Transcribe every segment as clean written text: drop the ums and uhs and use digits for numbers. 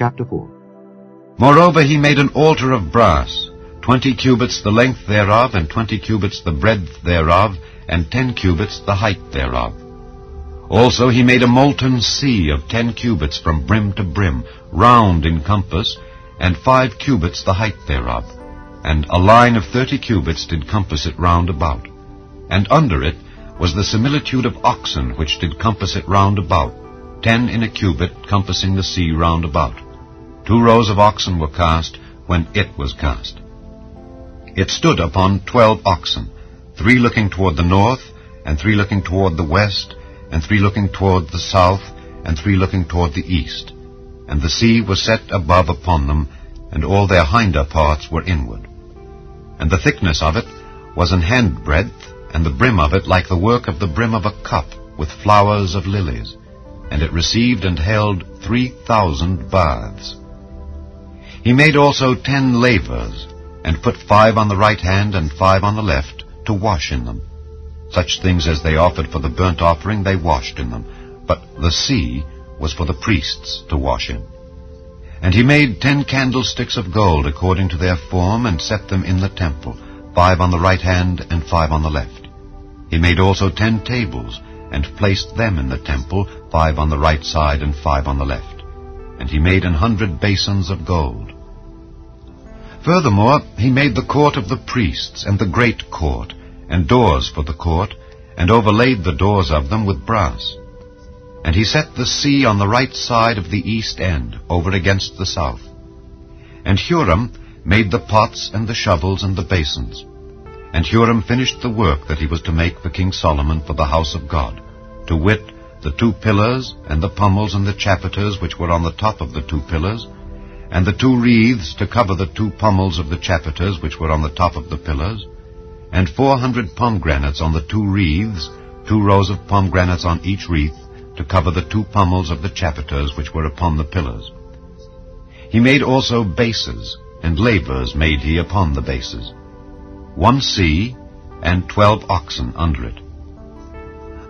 Chapter 4. Moreover he made an altar of brass, 20 cubits the length thereof, and 20 cubits the breadth thereof, and 10 cubits the height thereof. Also he made a molten sea of 10 cubits from brim to brim, round in compass, and 5 cubits the height thereof. And a line of 30 cubits did compass it round about. And under it was the similitude of oxen, which did compass it round about, 10 in a cubit, compassing the sea round about. 2 rows of oxen were cast when it was cast. It stood upon 12 oxen, 3 looking toward the north, and 3 looking toward the west, and 3 looking toward the south, and 3 looking toward the east. And the sea was set above upon them, and all their hinder parts were inward. And the thickness of it was an handbreadth, and the brim of it like the work of the brim of a cup, with flowers of lilies. And it received and held 3,000 baths. He made also 10 lavers, and put 5 on the right hand and 5 on the left, to wash in them. Such things as they offered for the burnt offering they washed in them, but the sea was for the priests to wash in. And he made 10 candlesticks of gold according to their form, and set them in the temple, 5 on the right hand and 5 on the left. He made also 10 tables, and placed them in the temple, 5 on the right side and 5 on the left. And he made 100 basins of gold. Furthermore, he made the court of the priests, and the great court, and doors for the court, and overlaid the doors of them with brass. And he set the sea on the right side of the east end, over against the south. And Huram made the pots and the shovels and the basins. And Huram finished the work that he was to make for King Solomon for the house of God, to wit, the 2 pillars, and the pommels and the chapiters which were on the top of the 2 pillars, and the 2 wreaths to cover the 2 pommels of the chapiters which were on the top of the pillars, and 400 pomegranates on the 2 wreaths, 2 rows of pomegranates on each wreath, to cover the 2 pommels of the chapiters which were upon the pillars. He made also bases, and lavers made he upon the bases. 1 sea, and 12 oxen under it.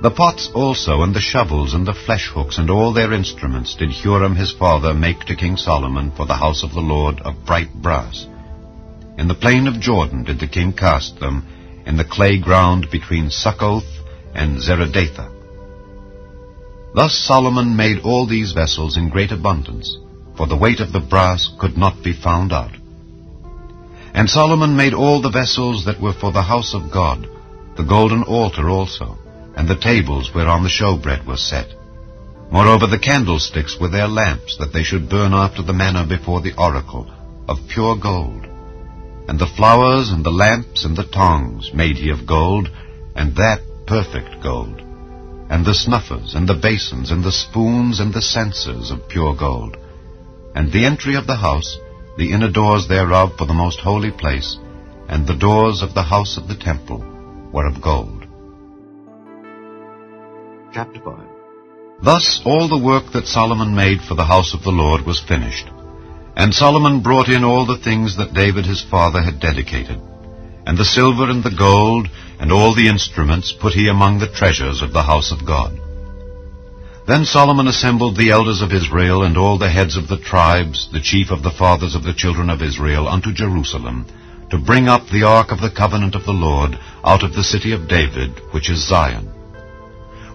The pots also, and the shovels, and the flesh hooks, and all their instruments did Huram his father make to King Solomon for the house of the Lord of bright brass. In the plain of Jordan did the king cast them, in the clay ground between Succoth and Zeredatha. Thus Solomon made all these vessels in great abundance, for the weight of the brass could not be found out. And Solomon made all the vessels that were for the house of God, the golden altar also, and the tables whereon the showbread was set. Moreover the candlesticks were their lamps, that they should burn after the manner before the oracle, of pure gold. And the flowers and the lamps and the tongs made he of gold, and that perfect gold. And the snuffers, and the basins, and the spoons, and the censers of pure gold. And the entry of the house, the inner doors thereof for the most holy place, and the doors of the house of the temple were of gold. Chapter 5. Thus all the work that Solomon made for the house of the Lord was finished. And Solomon brought in all the things that David his father had dedicated. And the silver and the gold, and all the instruments put he among the treasures of the house of God. Then Solomon assembled the elders of Israel, and all the heads of the tribes, the chief of the fathers of the children of Israel, unto Jerusalem, to bring up the ark of the covenant of the Lord out of the city of David, which is Zion.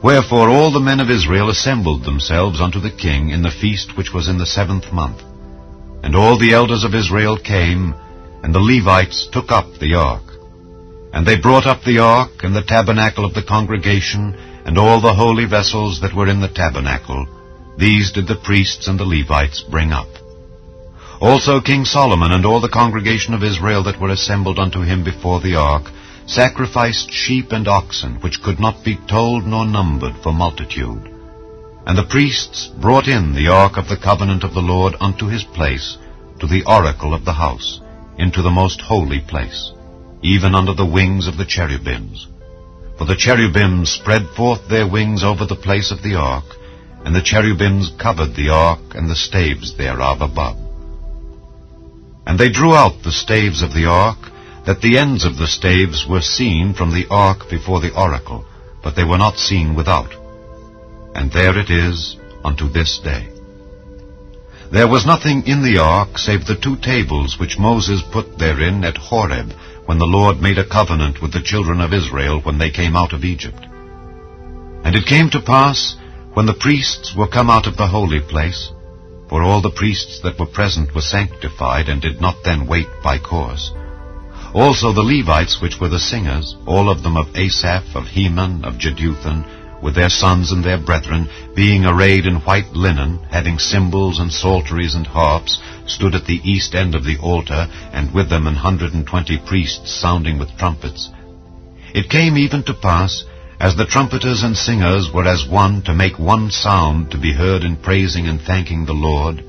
Wherefore all the men of Israel assembled themselves unto the king in the feast which was in the 7th month. And all the elders of Israel came, and the Levites took up the ark. And they brought up the ark, and the tabernacle of the congregation, and all the holy vessels that were in the tabernacle. These did the priests and the Levites bring up. Also King Solomon and all the congregation of Israel that were assembled unto him before the ark sacrificed sheep and oxen, which could not be told nor numbered for multitude. And the priests brought in the ark of the covenant of the Lord unto his place, to the oracle of the house, into the most holy place, even under the wings of the cherubims. For the cherubims spread forth their wings over the place of the ark, and the cherubims covered the ark and the staves thereof above. And they drew out the staves of the ark, that the ends of the staves were seen from the ark before the oracle, but they were not seen without. And there it is unto this day. there was nothing in the ark save the 2 tables which Moses put therein at Horeb, when the Lord made a covenant with the children of Israel when they came out of Egypt. And it came to pass, when the priests were come out of the holy place, for all the priests that were present were sanctified, and did not then wait by course. Also the Levites, which were the singers, all of them of Asaph, of Heman, of Jeduthun, with their sons and their brethren, being arrayed in white linen, having cymbals and psalteries and harps, stood at the east end of the altar, and with them 120 priests sounding with trumpets. It came even to pass, as the trumpeters and singers were as one to make one sound to be heard in praising and thanking the Lord,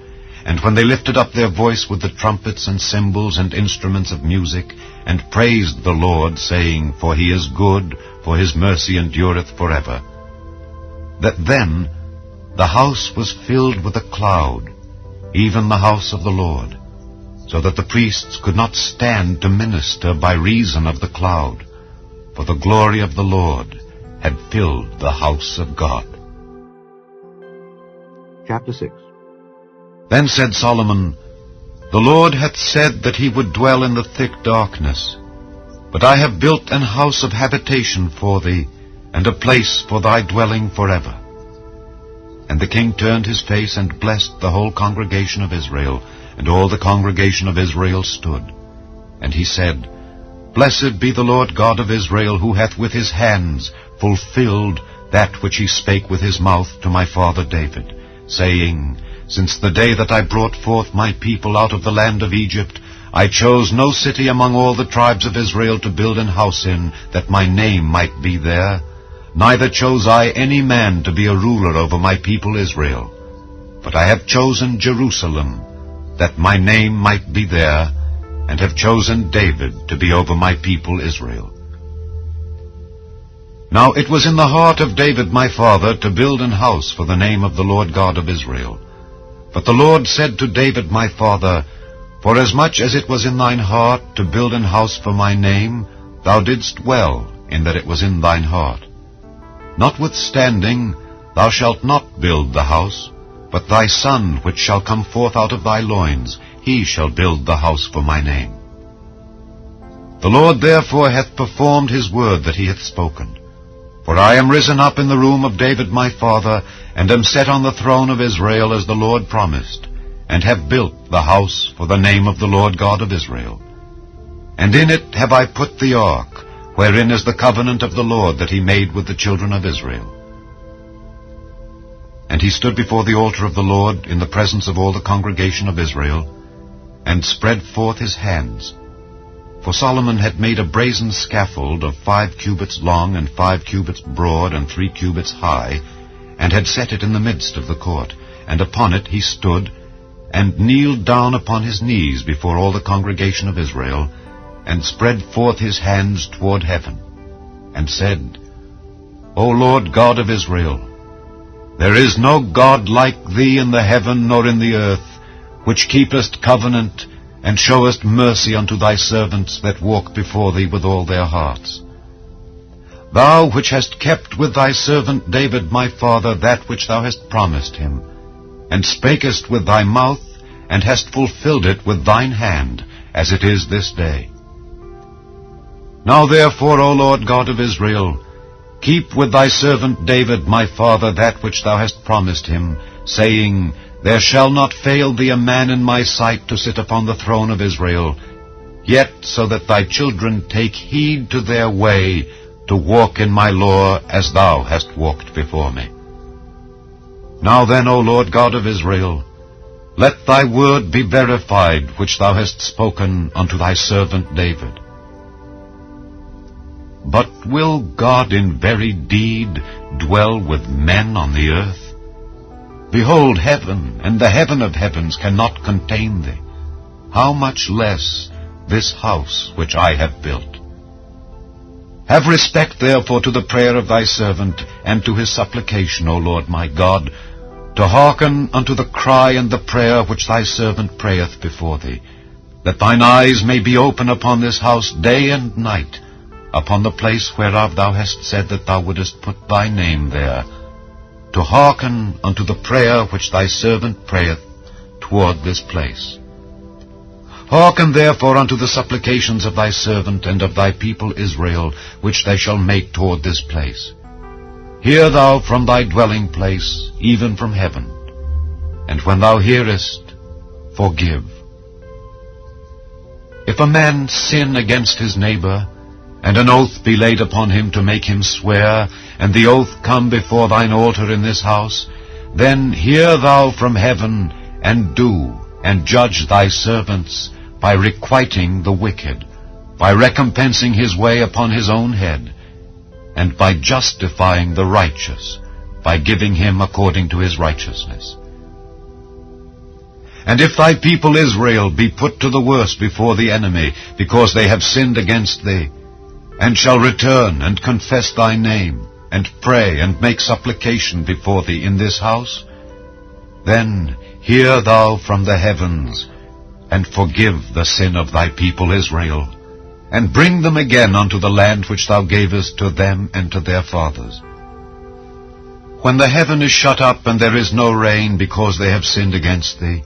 and when they lifted up their voice with the trumpets and cymbals and instruments of music, and praised the Lord, saying, For he is good, for his mercy endureth forever, that then the house was filled with a cloud, even the house of the Lord, so that the priests could not stand to minister by reason of the cloud, for the glory of the Lord had filled the house of God. Chapter 6. Then said Solomon, The Lord hath said that he would dwell in the thick darkness, but I have built an house of habitation for thee, and a place for thy dwelling forever. And the king turned his face and blessed the whole congregation of Israel, and all the congregation of Israel stood. And he said, Blessed be the Lord God of Israel, who hath with his hands fulfilled that which he spake with his mouth to my father David, saying, Since the day that I brought forth my people out of the land of Egypt, I chose no city among all the tribes of Israel to build an house in, that my name might be there. Neither chose I any man to be a ruler over my people Israel. But I have chosen Jerusalem, that my name might be there, and have chosen David to be over my people Israel. Now it was in the heart of David my father to build an house for the name of the Lord God of Israel. But the Lord said to David my father, Forasmuch as it was in thine heart to build an house for my name, thou didst well in that it was in thine heart. Notwithstanding, thou shalt not build the house, but thy son which shall come forth out of thy loins, he shall build the house for my name. The Lord therefore hath performed his word that he hath spoken. For I am risen up in the room of David my father, and am set on the throne of Israel as the Lord promised, and have built the house for the name of the Lord God of Israel. And in it have I put the ark, wherein is the covenant of the Lord that he made with the children of Israel. And he stood before the altar of the Lord in the presence of all the congregation of Israel, and spread forth his hands. For Solomon had made a brazen scaffold of 5 cubits long, and 5 cubits broad, and 3 cubits high, and had set it in the midst of the court. And upon it he stood, and kneeled down upon his knees before all the congregation of Israel, and spread forth his hands toward heaven, and said, O Lord God of Israel, there is no God like thee in the heaven nor in the earth, which keepest covenant, and showest mercy unto thy servants that walk before thee with all their hearts. Thou which hast kept with thy servant David my father that which thou hast promised him, and spakest with thy mouth, and hast fulfilled it with thine hand, as it is this day. Now therefore, O Lord God of Israel, keep with thy servant David my father that which thou hast promised him, saying, There shall not fail thee a man in my sight to sit upon the throne of Israel, yet so that thy children take heed to their way, to walk in my law as thou hast walked before me. Now then, O Lord God of Israel, let thy word be verified which thou hast spoken unto thy servant David. But will God in very deed dwell with men on the earth? Behold, heaven and the heaven of heavens cannot contain thee. How much less this house which I have built? Have respect therefore to the prayer of thy servant, and to his supplication, O Lord my God, to hearken unto the cry and the prayer which thy servant prayeth before thee, that thine eyes may be open upon this house day and night, upon the place whereof thou hast said that thou wouldest put thy name there, to hearken unto the prayer which thy servant prayeth toward this place. Hearken therefore unto the supplications of thy servant and of thy people Israel, which they shall make toward this place. Hear thou from thy dwelling place, even from heaven, and when thou hearest, forgive. If a man sin against his neighbor, and an oath be laid upon him to make him swear, and the oath come before thine altar in this house, then hear thou from heaven, and do, and judge thy servants, by requiting the wicked, by recompensing his way upon his own head, and by justifying the righteous, by giving him according to his righteousness. And if thy people Israel be put to the worse before the enemy, because they have sinned against thee, and shall return and confess thy name, and pray and make supplication before thee in this house, then hear thou from the heavens, and forgive the sin of thy people Israel, and bring them again unto the land which thou gavest to them and to their fathers. When the heaven is shut up, and there is no rain, because they have sinned against thee,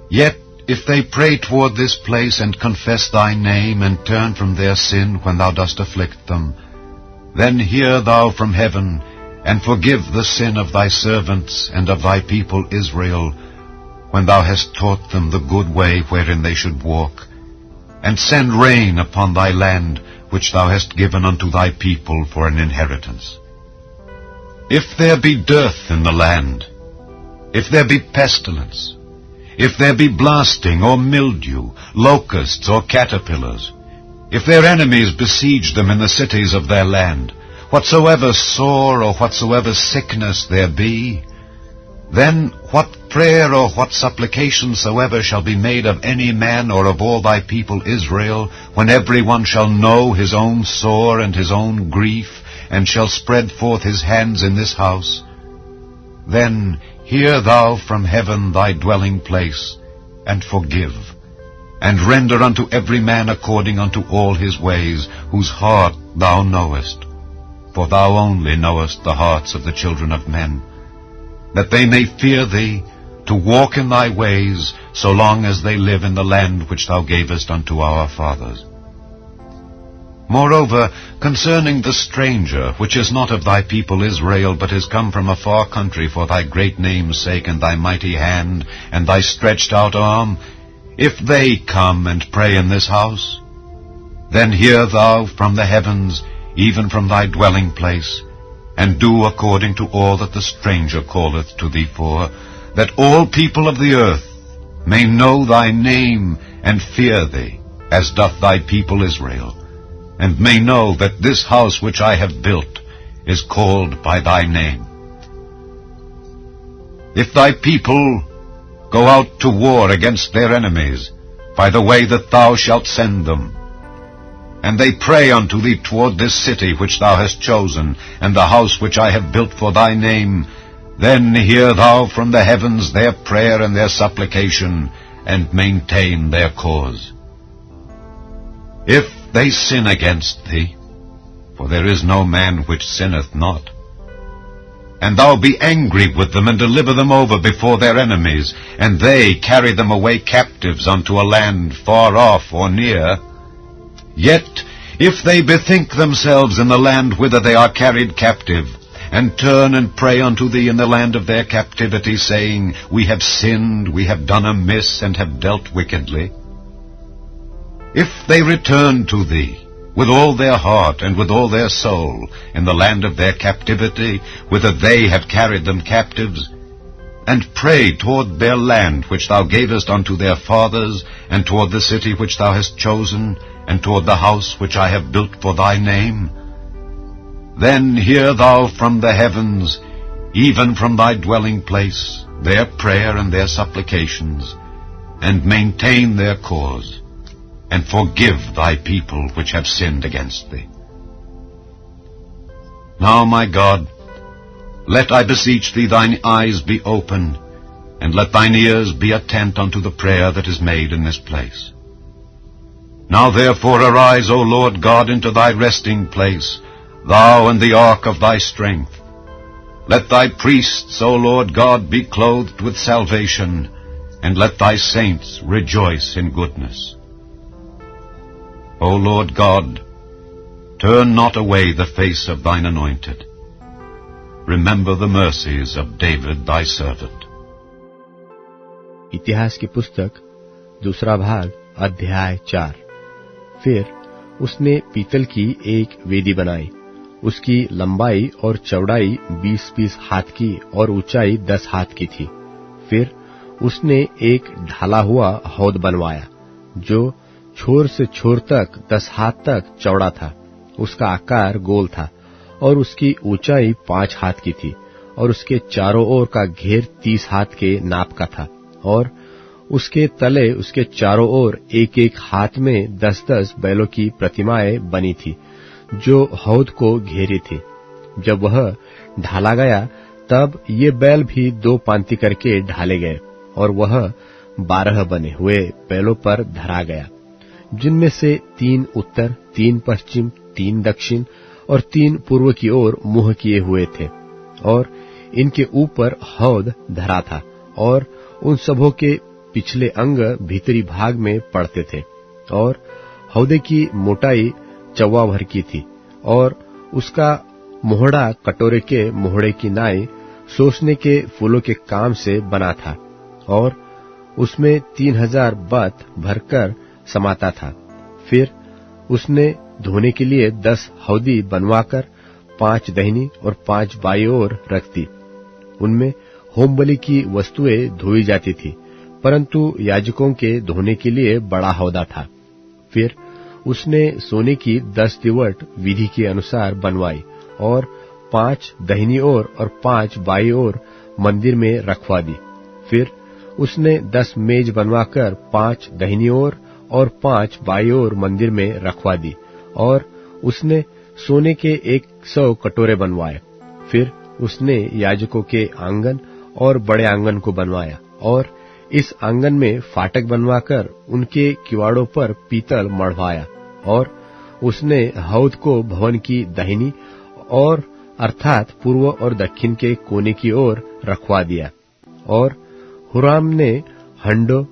yet if they pray toward this place, and confess thy name, and turn from their sin when thou dost afflict them, then hear thou from heaven, and forgive the sin of thy servants and of thy people Israel, when thou hast taught them the good way wherein they should walk, and send rain upon thy land, which thou hast given unto thy people for an inheritance. If there be dearth in the land, if there be pestilence, if there be blasting or mildew, locusts or caterpillars, if their enemies besiege them in the cities of their land, whatsoever sore or whatsoever sickness there be, then what prayer or what supplication soever shall be made of any man or of all thy people Israel, when every one shall know his own sore and his own grief, and shall spread forth his hands in this house, then hear thou from heaven thy dwelling place, and forgive, and render unto every man according unto all his ways, whose heart thou knowest. For thou only knowest the hearts of the children of men, that they may fear thee, to walk in thy ways, so long as they live in the land which thou gavest unto our fathers. Moreover, concerning the stranger, which is not of thy people Israel, but is come from a far country for thy great name's sake, and thy mighty hand, and thy stretched out arm, if they come and pray in this house, then hear thou from the heavens, even from thy dwelling place, and do according to all that the stranger calleth to thee for, that all people of the earth may know thy name and fear thee, as doth thy people Israel, and may know that this house which I have built is called by thy name. If thy people go out to war against their enemies, by the way that thou shalt send them, and they pray unto thee toward this city which thou hast chosen, and the house which I have built for thy name, then hear thou from the heavens their prayer and their supplication, and maintain their cause. If they sin against thee, for there is no man which sinneth not, and thou be angry with them, and deliver them over before their enemies, and they carry them away captives unto a land far off or near, yet if they bethink themselves in the land whither they are carried captive, and turn and pray unto thee in the land of their captivity, saying, We have sinned, we have done amiss, and have dealt wickedly, if they return to thee with all their heart and with all their soul in the land of their captivity, whither they have carried them captives, and pray toward their land which thou gavest unto their fathers, and toward the city which thou hast chosen, and toward the house which I have built for thy name, then hear thou from the heavens, even from thy dwelling place, their prayer and their supplications, and maintain their cause, and forgive thy people which have sinned against thee. Now, my God, let, I beseech thee, thine eyes be open, and let thine ears be attent unto the prayer that is made in this place. Now therefore arise, O Lord God, into thy resting place, thou and the ark of thy strength. Let thy priests, O Lord God, be clothed with salvation, and let thy saints rejoice in goodness. O Lord God, turn not away the face of thine anointed. Remember the mercies of David thy servant. इतिहास की पुस्तक दूसरा भाग अध्याय 4। फिर उसने पीतल की एक वेदी बनाई। उसकी लंबाई और चौड़ाई 20-20 हाथ की और ऊंचाई 10 हाथ की थी। फिर उसने एक ढाला हुआ हौद बनवाया जो छोर से छोर तक 10 हाथ तक चौड़ा था। उसका आकार गोल था और उसकी ऊंचाई 5 हाथ की थी और उसके चारों ओर का घेर 30 हाथ के नाप का था और उसके तले उसके चारों ओर एक एक हाथ में 10-10 बैलों की प्रतिमाएं बनी थी जो हौद को घेरी थी। जब वह ढाला गया तब ये बैल भी 2 पांति करके ढाले गए और वह 12 बने हुए बैलों पर धरा गया, जिनमें से 3 उत्तर, 3 पश्चिम, 3 दक्षिण और 3 पूर्व की ओर मुंह किए हुए थे। और इनके ऊपर हौद धरा था और उन सबों के पिछले अंग भीतरी भाग में पड़ते थे और हौदे की मोटाई 1 भर की थी और उसका मोहड़ा कटोरे के मोहड़े की नाई सोसने के फूलों के काम से बना था और उसमें 3000 बत भरकर समाता था। फिर उसने धोने के लिए 10 हौदी बनवाकर 5 दाहिनी और 5 बाईं ओर रख दी। उनमें होमबलि की वस्तुएं धोई जाती थी, परंतु याजकों के धोने के लिए बड़ा हौदा था। फिर उसने सोने की 10 दिवट विधि के अनुसार बनवाई और 5 दाहिनी ओर और 5 बाईं ओर मंदिर में रखवा दी। फिर उसने 10 मेज बनवाकर 5 दाहिनी ओर और 5 बाईं ओर मंदिर में रखवा दी और उसने सोने के 100 कटोरे बनवाए। फिर उसने याजकों के आंगन और बड़े आंगन को बनवाया और इस आंगन में फाटक बनवाकर उनके किवाड़ों पर पीतल मढ़वाया और उसने हौद को भवन की दाहिनी और अर्थात पूर्व और दक्षिण के कोने की ओर रखवा दिया। और हुराम ने हंडों,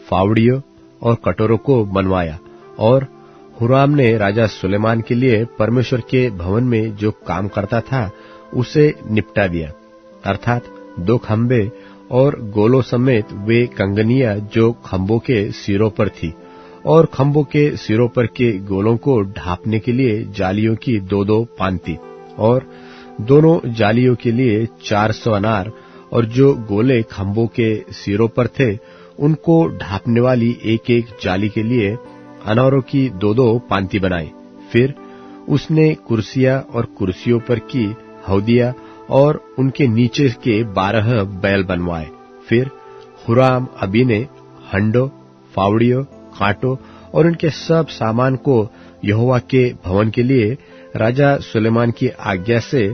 फावड़ियों और कटोरों को बनवाया और हुराम ने राजा सुलेमान के लिए परमेश्वर के भवन में जो काम करता था उसे निपटा दिया, अर्थात 2 खंबे और गोलों समेत वे कंगनियां जो खंभों के सिरों पर थी और खंभों के सिरों पर के गोलों को ढांपने के लिए जालियों की 2-2 पांति और दोनों जालियों के लिए 400 अनार और जो गोले खंभों के सिरों पर थे उनको ढांपने वाली एक-एक जाली के लिए अनारों की 2-2 पांति बनाई। फिर उसने कुर्सियां और कुर्सियों पर की हौदिया और उनके नीचे के 12 बैल बनवाए। फिर हुराम अबी ने हंडों, फावड़ियों, कांटों और उनके सब सामान को यहोवा के भवन के लिए राजा सुलेमान की आज्ञा से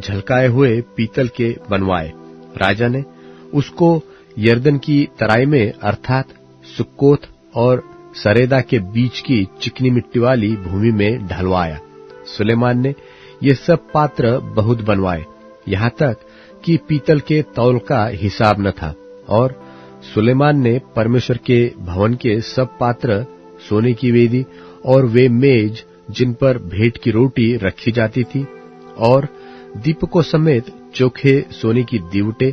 झलकाए हुए पीतल के बनवाए। राजा ने उसको यरदन की तराई में अर्थात सुक्कोत और सरेदा के बीच की चिकनी मिट्टी वाली भूमि में ढलवाया। सुलेमान ने ये सब पात्र बहुत बनवाए, यहाँ तक कि पीतल के तौल का हिसाब न था। और सुलेमान ने परमेश्वर के भवन के सब पात्र, सोने की वेदी और वे मेज जिन पर भेंट की रोटी रखी जाती थी और दीपकों समेत चोखे सोने की दीवटें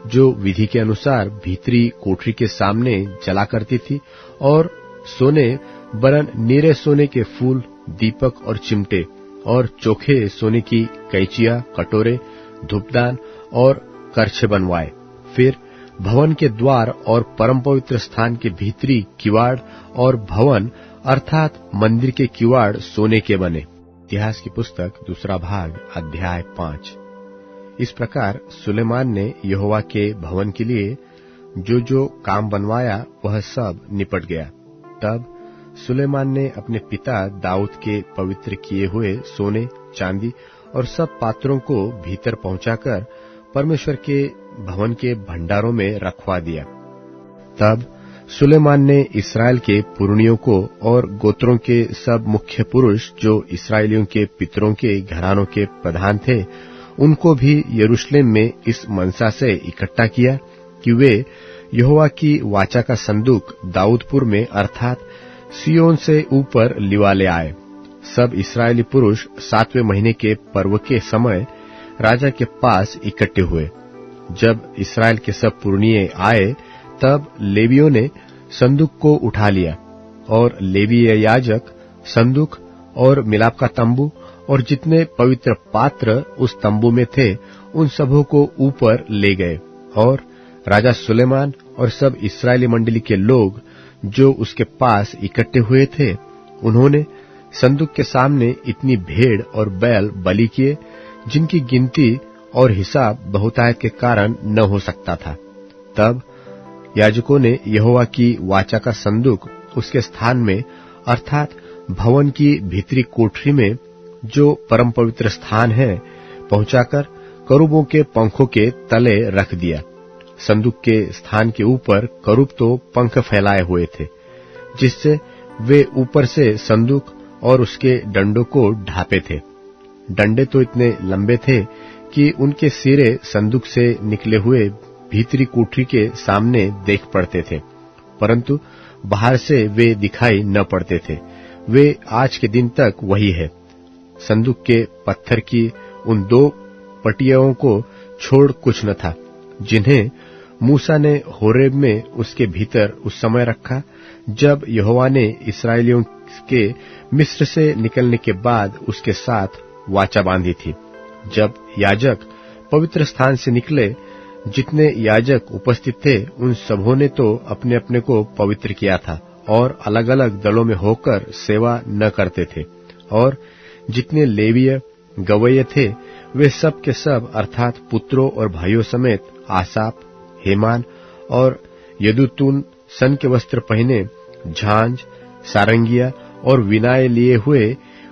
जो विधि के अनुसार भीतरी कोठरी के सामने जला करती थी और सोने वरन नीरे सोने के फूल, दीपक और चिमटे और चोखे सोने की कैचिया, कटोरे, धूपदान और करछे बनवाए। फिर भवन के द्वार और परम पवित्र स्थान के भीतरी किवाड़ और भवन अर्थात मंदिर के किवाड़ सोने के बने। इतिहास की पुस्तक दूसरा भाग अध्याय 5। इस प्रकार सुलेमान ने यहोवा के भवन के लिए जो जो काम बनवाया वह सब निपट गया। तब सुलेमान ने अपने पिता दाऊद के पवित्र किए हुए सोने, चांदी और सब पात्रों को भीतर पहुंचाकर परमेश्वर के भवन के भंडारों में रखवा दिया। तब सुलेमान ने इस्राएल के पुरनियों को और गोत्रों के सब मुख्य पुरुष जो इस्राएलियों के पितरों के घरानों के प्रधान थे, उनको भी यरूशलेम में इस मनसा से इकट्ठा किया कि वे यहोवा की वाचा का संदूक दाऊदपुर में अर्थात सियोन से ऊपर लिवा ले आए। सब इस्राएली पुरुष 7वें महीने के पर्व के समय राजा के पास इकट्ठे हुए। जब इस्राएल के सब पुरनिये आए तब लेवियों ने संदूक को उठा लिया और लेवीय याजक संदूक और मिलाप का तंबू और जितने पवित्र पात्र उस तंबू में थे उन सबों को ऊपर ले गए। और राजा सुलेमान और सब इस्राएली मंडली के लोग जो उसके पास इकट्ठे हुए थे, उन्होंने संदूक के सामने इतनी भेड़ और बैल बलि किए जिनकी गिनती और हिसाब बहुतायत के कारण न हो सकता था। तब याजकों ने यहोवा की वाचा का संदूक उसके स्थान में अर्थात भवन की भीतरी कोठरी में जो परम पवित्र स्थान है पहुंचाकर करूबों के पंखों के तले रख दिया। संदूक के स्थान के ऊपर करूब तो पंख फैलाए हुए थे, जिससे वे ऊपर से संदूक और उसके डंडों को ढांपे थे। डंडे तो इतने लंबे थे कि उनके सिरे संदूक से निकले हुए भीतरी कोठरी के सामने देख पड़ते थे, परंतु बाहर से वे दिखाई न पड़ते थे। वे आज के दिन तक वही है। संदूक के पत्थर की उन 2 पटियाओं को छोड़ कुछ न था, जिन्हें मूसा ने होरेब में उसके भीतर उस समय रखा जब यहोवा ने इस्राएलियों के मिस्र से निकलने के बाद उसके साथ वाचा बांधी थी। जब याजक पवित्र स्थान से निकले, जितने याजक उपस्थित थे उन सबों ने तो अपने अपने को पवित्र किया था और अलग अलग दलों में होकर सेवा न करते थे। और जितने लेवीय गवैये थे वे सब के सब अर्थात पुत्रों और भाइयों समेत आसाप, हेमान और यदुतून सन के वस्त्र पहने, झांझ, सारंगिया और विनाए लिए हुए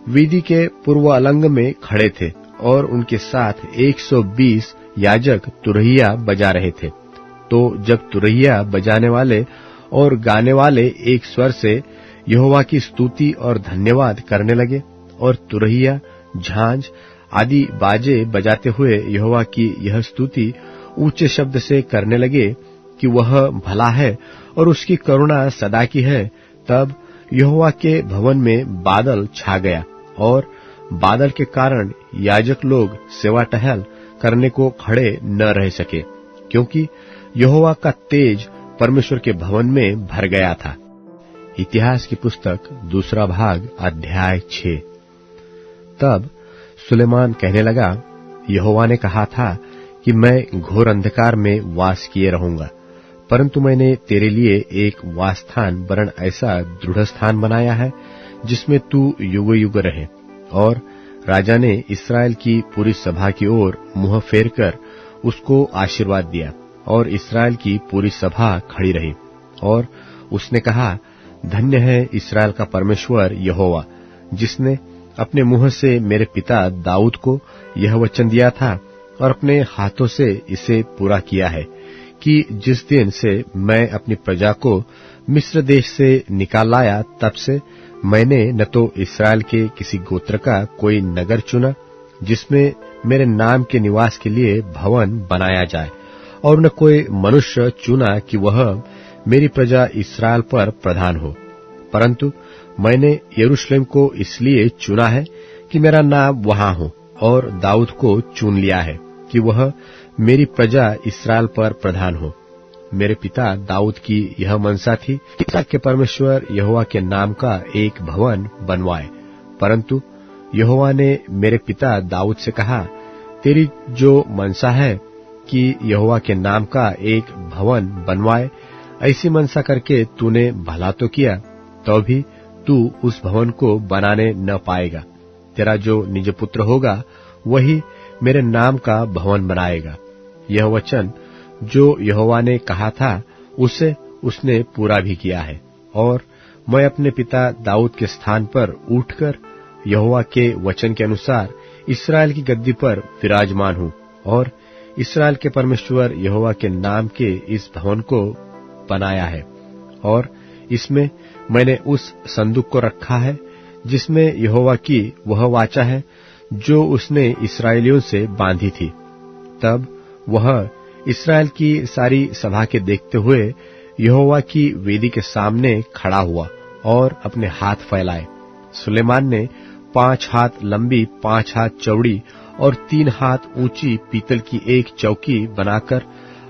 वेदी के पूर्व अलंग में खड़े थे और उनके साथ 120 याजक तुरहिया बजा रहे थे। तो जब तुरहिया बजाने वाले और गाने वाले एक स्वर से यहोवा की स्तुति और धन्यवाद करने लगे और तुरहिया, झांझ आदि बाजे बजाते हुए यहोवा की यह स्तुति ऊंचे शब्द से करने लगे कि वह भला है और उसकी करुणा सदा की है, तब यहोवा के भवन में बादल छा गया और बादल के कारण याजक लोग सेवा टहल करने को खड़े न रह सके, क्योंकि यहोवा का तेज परमेश्वर के भवन में भर गया था। इतिहास की पुस्तक 2 भाग अध्याय 6। तब सुलेमान कहने लगा, यहोवा ने कहा था कि मैं घोर अंधकार में वास किए रहूंगा, परंतु मैंने तेरे लिए एक वासस्थान वरन ऐसा दृढ़ स्थान बनाया है जिसमें तू युग युग रहे। और राजा ने इस्राएल की पूरी सभा की ओर मुंह फेरकर उसको आशीर्वाद दिया और इस्राएल की पूरी सभा खड़ी रही। और उसने कहा, धन्य है इस्राएल का परमेश्वर यहोवा, जिसने अपने मुंह से मेरे पिता दाऊद को यह वचन दिया था और अपने हाथों से इसे पूरा किया है कि जिस दिन से मैं अपनी प्रजा को मिस्र देश से निकाल लाया, तब से मैंने न तो इस्राएल के किसी गोत्र का कोई नगर चुना जिसमें मेरे नाम के निवास के लिए भवन बनाया जाए, और न कोई मनुष्य चुना कि वह मेरी प्रजा इस्राएल पर प्रधान हो, परंतु मैंने यरूशलेम को इसलिए चुना है कि मेरा नाम वहां हो, और दाऊद को चुन लिया है कि वह मेरी प्रजा इस्राएल पर प्रधान हो। मेरे पिता दाऊद की यह मनसा थी कि इसराएल के परमेश्वर यहोवा के नाम का एक भवन बनवाए, परंतु यहोवा ने मेरे पिता दाऊद से कहा, तेरी जो मनसा है कि यहोवा के नाम का एक भवन बनवाए, ऐसी मनसा करके तूने भला तो किया, तो भी तू उस भवन को बनाने न पाएगा। तेरा जो निज पुत्र होगा वही मेरे नाम का भवन बनाएगा। यह वचन जो यहोवा ने कहा था उसे उसने पूरा भी किया है, और मैं अपने पिता दाऊद के स्थान पर उठकर यहोवा के वचन के अनुसार इस्राएल की गद्दी पर विराजमान हूँ, और इस्राएल के परमेश्वर यहोवा के नाम के इस भवन को बनाया है। और इसमें मैंने उस संदूक को रखा है जिसमें यहोवा की वह वाचा है जो उसने इस्राएलियों से बांधी थी। तब वह इस्राएल की सारी सभा के देखते हुए यहोवा की वेदी के सामने खड़ा हुआ और अपने हाथ फैलाए। सुलेमान ने 5 हाथ लंबी, 5 हाथ चौड़ी और 3 हाथ ऊंची पीतल की एक चौकी बनाकर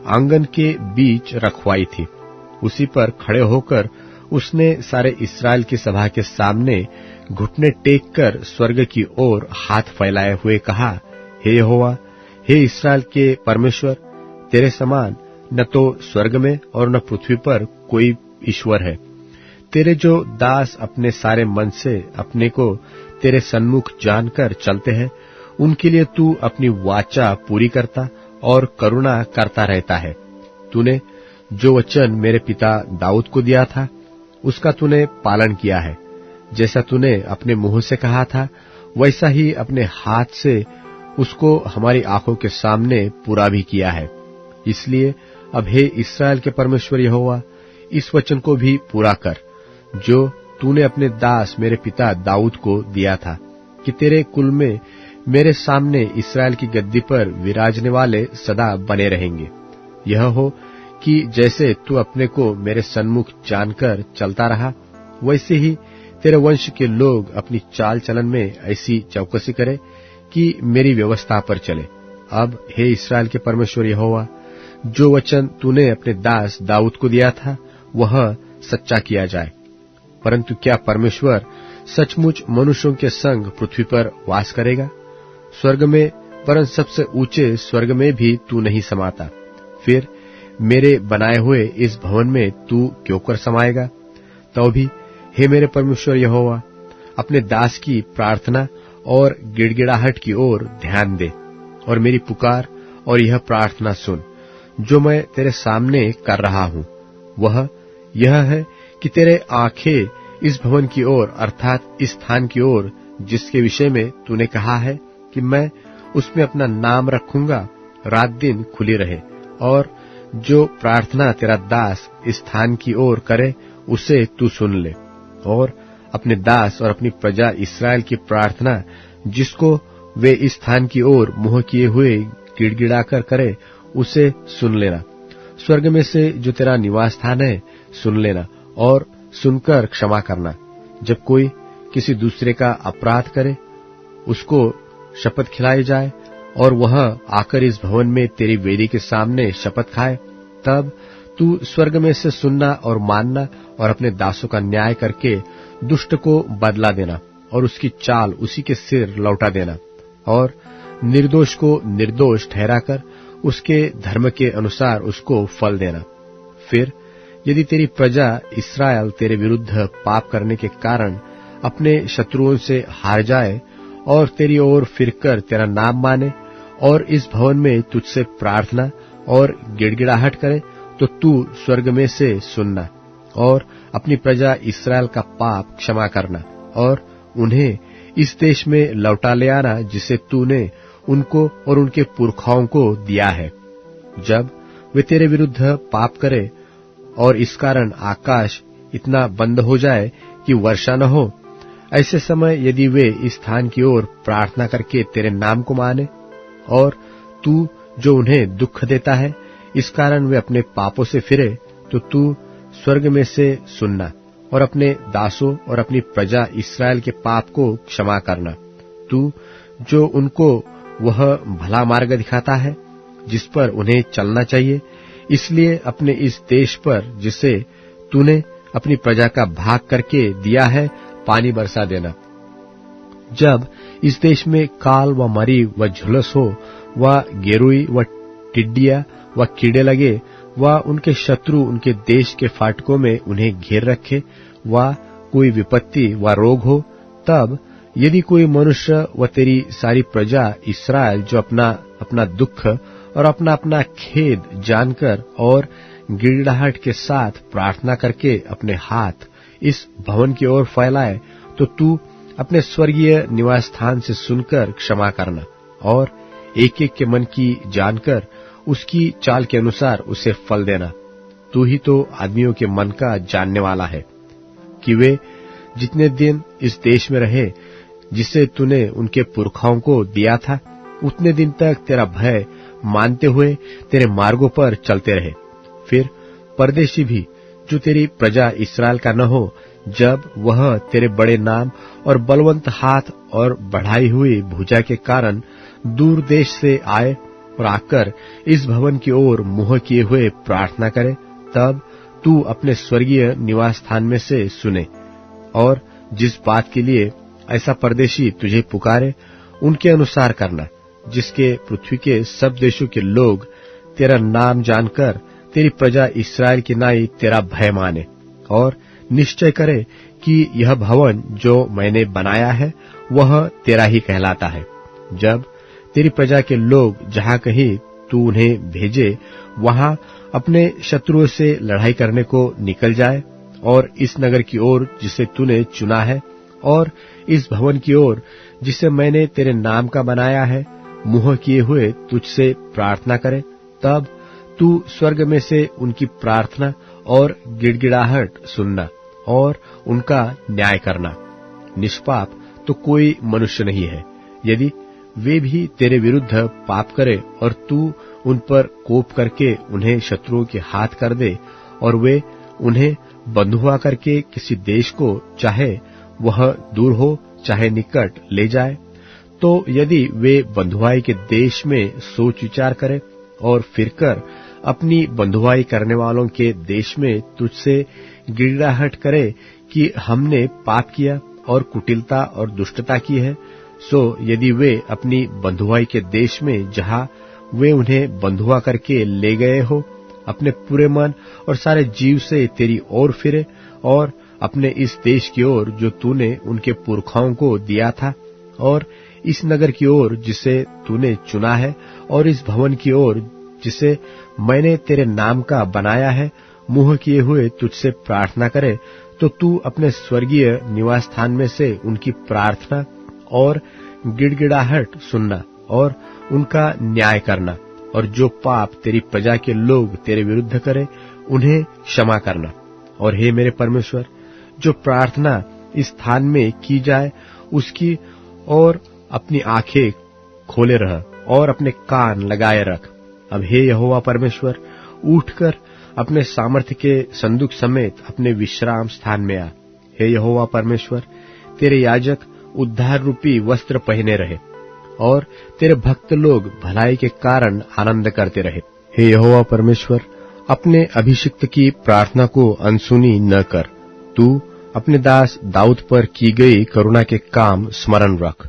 आंगन के बीच रखवाई थी। उसी पर खड़े होकर उसने सारे इस्राएल की सभा के सामने घुटने टेक कर स्वर्ग की ओर हाथ फैलाए हुए कहा, हे यहोवा, हे इस्राएल के परमेश्वर, तेरे समान न तो स्वर्ग में और न पृथ्वी पर कोई ईश्वर है। तेरे जो दास अपने सारे मन से अपने को तेरे सन्मुख जानकर चलते हैं, उनके लिए तू अपनी वाचा पूरी करता और करुणा करता रहता है। तूने जो वचन मेरे पिता दाऊद को दिया था, उसका तूने पालन किया है। जैसा तूने अपने मुंह से कहा था, वैसा ही अपने हाथ से उसको हमारी आंखों के सामने पूरा भी किया है। इसलिए अब हे इस्राएल के परमेश्वर यहोवा, इस वचन को भी पूरा कर जो तूने अपने दास मेरे पिता दाऊद को दिया था, कि तेरे कुल में मेरे सामने इस्राएल की गद्दी पर विराजने वाले सदा बने रहेंगे। यह हो कि जैसे तू अपने को मेरे सन्मुख जानकर चलता रहा, वैसे ही तेरे वंश के लोग अपनी चाल चलन में ऐसी चौकसी करे कि मेरी व्यवस्था पर चले। अब हे इस्राएल के परमेश्वर यहोवा, जो वचन तूने अपने दास दाऊद को दिया था, वह सच्चा किया जाए। परंतु क्या परमेश्वर सचमुच मनुष्यों के संग पृथ्वी पर वास करेगा? स्वर्ग में, वरन सबसे ऊंचे स्वर्ग में भी तू नहीं समाता। फिर मेरे बनाए हुए इस भवन में तू क्यों कर समाएगा? तो भी हे मेरे परमेश्वर यहोवा, अपने दास की प्रार्थना और गिड़गिड़ाहट की ओर ध्यान दे और मेरी पुकार और यह प्रार्थना सुन जो मैं तेरे सामने कर रहा हूं। वह यह है कि तेरे आंखें इस भवन की ओर, अर्थात इस स्थान की ओर, जिसके विषय में तूने कहा है कि मैं उसमें अपना नाम रखूंगा, रात दिन खुली रहे। और जो प्रार्थना तेरा दास इस स्थान की ओर करे, उसे तू सुन ले। और अपने दास और अपनी प्रजा इस्राएल की प्रार्थना, जिसको वे इस स्थान की ओर मुंह किए हुए गिड़गिड़ाकर करे, उसे सुन लेना। स्वर्ग में से जो तेरा निवास स्थान है, सुन लेना और सुनकर क्षमा करना। जब कोई किसी दूसरे का अपराध करे, उसको शपथ खिलाई जाए और वह आकर इस भवन में तेरी वेदी के सामने शपथ खाए, तब तू स्वर्ग में से सुनना और मानना और अपने दासों का न्याय करके दुष्ट को बदला देना और उसकी चाल उसी के सिर लौटा देना और निर्दोष को निर्दोष ठहराकर उसके धर्म के अनुसार उसको फल देना। फिर यदि तेरी प्रजा इस्राएल तेरे विरुद्ध पाप करने के कारण अपने शत्रुओं से हार जाए और तेरी ओर फिरकर तेरा नाम माने और इस भवन में तुझसे प्रार्थना और गिड़गिड़ाहट करे, तो तू स्वर्ग में से सुनना और अपनी प्रजा इस्राएल का पाप क्षमा करना और उन्हें इस देश में लौटा ले आना जिसे तूने उनको और उनके पुरखाओं को दिया है। जब वे तेरे विरुद्ध पाप करे और इस कारण आकाश इतना बंद हो जाए कि वर्षा न हो, ऐसे समय यदि वे इस स्थान की ओर प्रार्थना करके तेरे नाम को माने और तू जो उन्हें दुख देता है, इस कारण वे अपने पापों से फिरे, तो तू स्वर्ग में से सुनना और अपने दासों और अपनी प्रजा इस्राएल के पाप को क्षमा करना। तू जो उनको वह भला मार्ग दिखाता है जिस पर उन्हें चलना चाहिए, इसलिए अपने इस देश पर जिसे तूने अपनी प्रजा का भाग करके दिया है, पानी बरसा देना। जब इस देश में काल व मरी व झुलस हो, व गेरुई व टिड्डिया व कीड़े लगे, व उनके शत्रु उनके देश के फाटकों में उन्हें घेर रखे, व कोई विपत्ति व रोग हो, तब यदि कोई मनुष्य व तेरी सारी प्रजा इस्राएल जो अपना अपना दुख और अपना अपना खेद जानकर और गिड़गिड़ाहट के साथ प्रार्थना करके अपने हाथ इस भवन की ओर फैलाए, तो तू अपने स्वर्गीय निवास स्थान से सुनकर क्षमा करना और एक एक के मन की जानकर उसकी चाल के अनुसार उसे फल देना। तू ही तो आदमियों के मन का जानने वाला है कि वे जितने दिन इस देश में रहे जिसे तूने उनके पुरखाओं को दिया था, उतने दिन तक तेरा भय मानते हुए तेरे मार्गों पर चलते रहे। फिर परदेशी भी जो तेरी प्रजा इस्राएल का न हो, जब वह तेरे बड़े नाम और बलवंत हाथ और बढ़ाई हुई भुजा के कारण दूर देश से आए और आकर इस भवन की ओर मुंह किए हुए प्रार्थना करे, तब तू अपने स्वर्गीय निवास स्थान में से सुने और जिस बात के लिए ऐसा परदेशी तुझे पुकारे उनके अनुसार करना, जिसके पृथ्वी के सब देशों के लोग तेरा नाम जानकर तेरी प्रजा इस्राएल की नाई तेरा भय माने और निश्चय करे कि यह भवन जो मैंने बनाया है वह तेरा ही कहलाता है। जब तेरी प्रजा के लोग जहां कहीं तू उन्हें भेजे वहां अपने शत्रुओं से लड़ाई करने को निकल जाए और इस नगर की ओर जिसे तूने चुना है और इस भवन की ओर जिसे मैंने तेरे नाम का बनाया है मुंह किए हुए तुझसे प्रार्थना करे, तब तू स्वर्ग में से उनकी प्रार्थना और गिड़गिड़ाहट सुनना और उनका न्याय करना। निष्पाप तो कोई मनुष्य नहीं है। यदि वे भी तेरे विरुद्ध पाप करे और तू उन पर कोप करके उन्हें शत्रुओं के हाथ कर दे और वे उन्हें बंधुआ करके किसी देश को चाहे वह दूर हो चाहे निकट ले जाए, तो यदि वे बंधुआई के देश में सोच विचार करें और फिरकर अपनी बंधुआई करने वालों के देश में तुझसे गिड़गिड़ाहट करे कि हमने पाप किया और कुटिलता और दुष्टता की है, सो यदि वे अपनी बंधुआई के देश में जहां वे उन्हें बंधुआ करके ले गए हो अपने पूरे मन और सारे जीव से तेरी ओर फिरे और अपने इस देश की ओर जो तूने उनके पुरखाओं को दिया था और इस नगर की ओर जिसे तूने चुना है और इस भवन की ओर जिसे मैंने तेरे नाम का बनाया है मुंह किए हुए तुझसे प्रार्थना करे, तो तू अपने स्वर्गीय निवास स्थान में से उनकी प्रार्थना और गिड़गिड़ाहट सुनना और उनका न्याय करना और जो पाप तेरी प्रजा के लोग तेरे विरुद्ध करे उन्हें क्षमा करना। और हे मेरे परमेश्वर, जो प्रार्थना इस स्थान में की जाए उसकी और अपनी आंखें खोले रह और अपने कान लगाए रख। अब हे यहोवा परमेश्वर, उठकर अपने सामर्थ्य के संदूक समेत अपने विश्राम स्थान में आ। हे यहोवा परमेश्वर, तेरे याजक उद्धार रूपी वस्त्र पहने रहे और तेरे भक्त लोग भलाई के कारण आनंद करते रहे। हे यहोवा परमेश्वर, अपने अभिषिक्त की प्रार्थना को अनसुनी न कर। तू अपने दास दाऊद पर की गई करुणा के काम स्मरण रख।